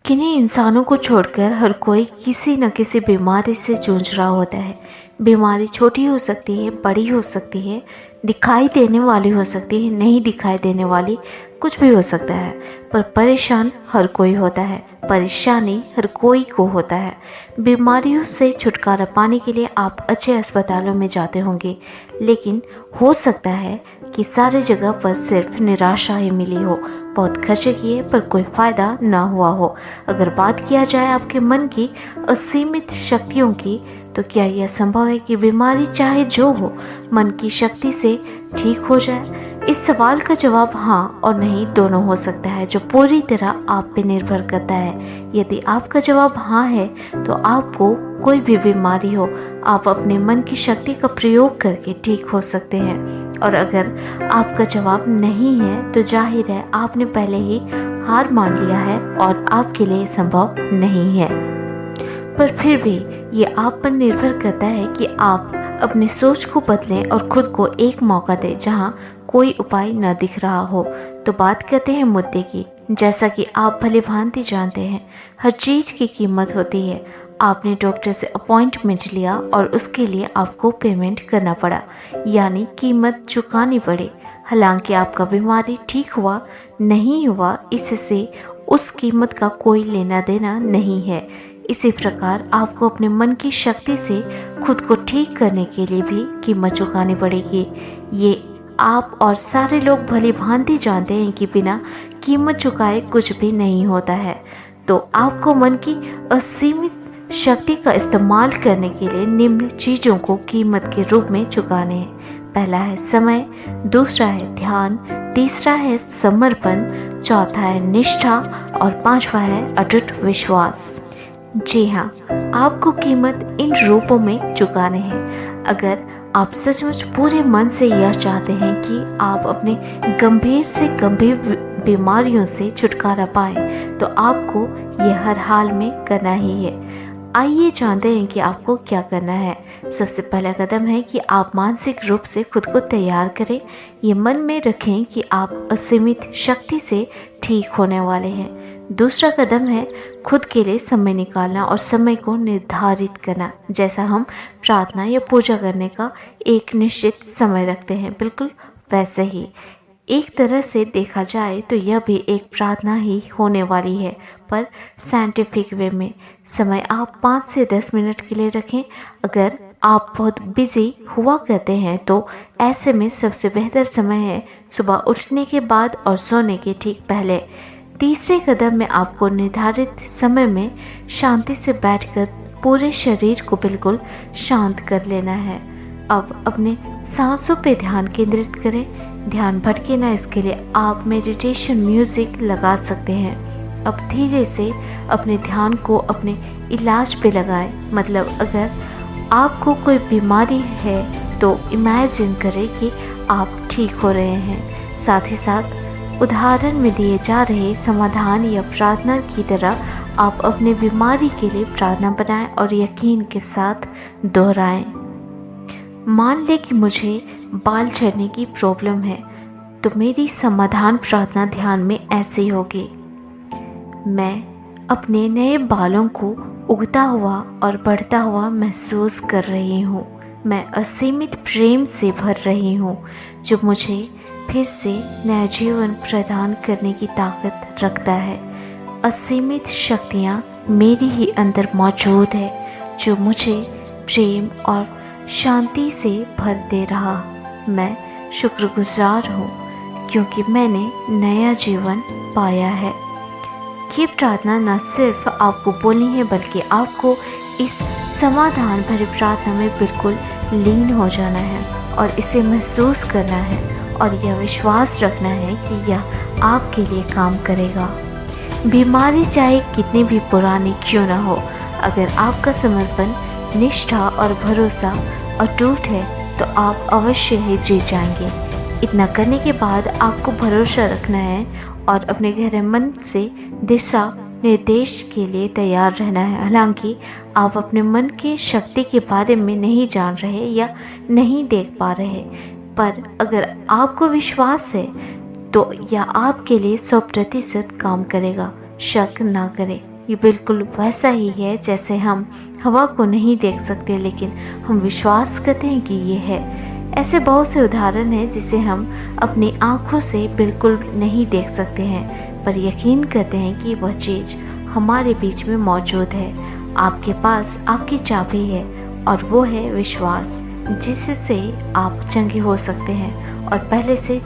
किन्हीं इंसानों को छोड़कर हर कोई किसी न किसी बीमारी से जूझ रहा होता है। बीमारी छोटी हो सकती है, बड़ी हो सकती है, दिखाई देने वाली हो सकती है, नहीं दिखाई देने वाली, कुछ भी हो सकता है। पर परेशान हर कोई होता है, परेशानी हर कोई को होता है। बीमारियों से छुटकारा पाने के लिए आप अच्छे अस्पतालों में जाते होंगे, लेकिन हो सकता है कि सारी जगह पर सिर्फ निराशा ही मिली हो। बहुत खर्चे किए पर कोई फ़ायदा ना हुआ हो। अगर बात किया जाए आपके मन की असीमित शक्तियों की, तो क्या यह संभव है कि बीमारी चाहे जो हो, मन की शक्ति से ठीक हो जाए? इस सवाल का जवाब हाँ और नहीं दोनों हो सकता है, जो पूरी तरह आप पे निर्भर करता है। यदि आपका जवाब हाँ है, तो आपको कोई भी बीमारी हो, आप अपने मन की शक्ति का प्रयोग करके ठीक हो सकते हैं। और अगर आपका जवाब नहीं है, तो जाहिर है आपने पहले ही हार मान लिया है और आपके लिए संभव नहीं है। पर फिर भी ये आप पर निर्भर करता है कि आप अपनी सोच को बदलें और खुद को एक मौका दें जहां कोई उपाय न दिख रहा हो। तो बात करते हैं मुद्दे की। जैसा कि आप भली भांति जानते हैं, हर चीज़ की कीमत होती है। आपने डॉक्टर से अपॉइंटमेंट लिया और उसके लिए आपको पेमेंट करना पड़ा, यानी कीमत चुकानी पड़ी। हालांकि आपका बीमारी ठीक हुआ नहीं हुआ, इससे उस कीमत का कोई लेना देना नहीं है। इसी प्रकार आपको अपने मन की शक्ति से खुद को ठीक करने के लिए भी कीमत चुकानी पड़ेगी। ये आप और सारे लोग भली भांति जानते हैं कि बिना कीमत चुकाए कुछ भी नहीं होता है। तो आपको मन की असीमित शक्ति का इस्तेमाल करने के लिए निम्न चीज़ों को कीमत के रूप में चुकाने हैं। पहला है समय, दूसरा है ध्यान, तीसरा है समर्पण, चौथा है निष्ठा और पांचवा है अटूट विश्वास। जी हाँ, आपको कीमत इन रूपों में चुकाने हैं। अगर आप सचमुच पूरे मन से यह चाहते हैं कि आप अपने गंभीर से गंभीर बीमारियों से छुटकारा पाएं, तो आपको यह हर हाल में करना ही है। आइए जानते हैं कि आपको क्या करना है। सबसे पहला कदम है कि आप मानसिक रूप से खुद को तैयार करें। ये मन में रखें कि आप असीमित शक्ति से ठीक होने वाले हैं। दूसरा कदम है खुद के लिए समय निकालना और समय को निर्धारित करना, जैसा हम प्रार्थना या पूजा करने का एक निश्चित समय रखते हैं, बिल्कुल वैसे ही। एक तरह से देखा जाए तो यह भी एक प्रार्थना ही होने वाली है, पर साइंटिफिक वे में। समय आप 5 से 10 मिनट के लिए रखें। अगर आप बहुत बिजी हुआ करते हैं, तो ऐसे में सबसे बेहतर समय है सुबह उठने के बाद और सोने के ठीक पहले। तीसरे कदम में आपको निर्धारित समय में शांति से बैठकर पूरे शरीर को बिल्कुल शांत कर लेना है। अब अपने सांसों पे ध्यान केंद्रित करें। ध्यान भटके ना, इसके लिए आप मेडिटेशन म्यूजिक लगा सकते हैं। अब धीरे से अपने ध्यान को अपने इलाज पे लगाएं। मतलब अगर आपको कोई बीमारी है तो इमेजिन करें कि आप ठीक हो रहे हैं। साथ ही साथ उदाहरण में दिए जा रहे समाधान या प्रार्थना की तरह आप अपने बीमारी के लिए प्रार्थना बनाएं और यकीन के साथ दोहराएं। मान लें कि मुझे बाल झड़ने की प्रॉब्लम है, तो मेरी समाधान प्रार्थना ध्यान में ऐसे होगी। मैं अपने नए बालों को उगता हुआ और बढ़ता हुआ महसूस कर रही हूँ। मैं असीमित प्रेम से भर रही हूँ, जो मुझे फिर से नया जीवन प्रदान करने की ताकत रखता है। असीमित शक्तियाँ मेरी ही अंदर मौजूद है, जो मुझे प्रेम और शांति से भर दे रहा। मैं शुक्रगुजार हूँ क्योंकि मैंने नया जीवन पाया है। ये प्रार्थना न सिर्फ आपको बोलनी है, बल्कि आपको इस समाधान भरी प्रार्थना में बिल्कुल लीन हो जाना है और इसे महसूस करना है और यह विश्वास रखना है कि यह आपके लिए काम करेगा। बीमारी चाहे कितनी भी पुरानी क्यों न हो, अगर आपका समर्पण, निष्ठा और भरोसा अटूट है, तो आप अवश्य ही जीत जाएंगे। इतना करने के बाद आपको भरोसा रखना है और अपने गहरे मन से दिशा निर्देश के लिए तैयार रहना है। हालांकि आप अपने मन की शक्ति के बारे में नहीं जान रहे या नहीं देख पा रहे, पर अगर आपको विश्वास है तो यह आपके लिए 100% काम करेगा। शक ना करें। ये बिल्कुल वैसा ही है जैसे हम हवा को नहीं देख सकते लेकिन हम विश्वास करते हैं कि ये है। ऐसे बहुत से उदाहरण हैं जिसे हम अपनी आँखों से बिल्कुल नहीं देख सकते हैं पर यकीन करते हैं कि वह चीज़ हमारे बीच में मौजूद है। आपके पास आपकी चाबी है और वो है विश्वास, जिससे आप चंगे हो सकते हैं और पहले से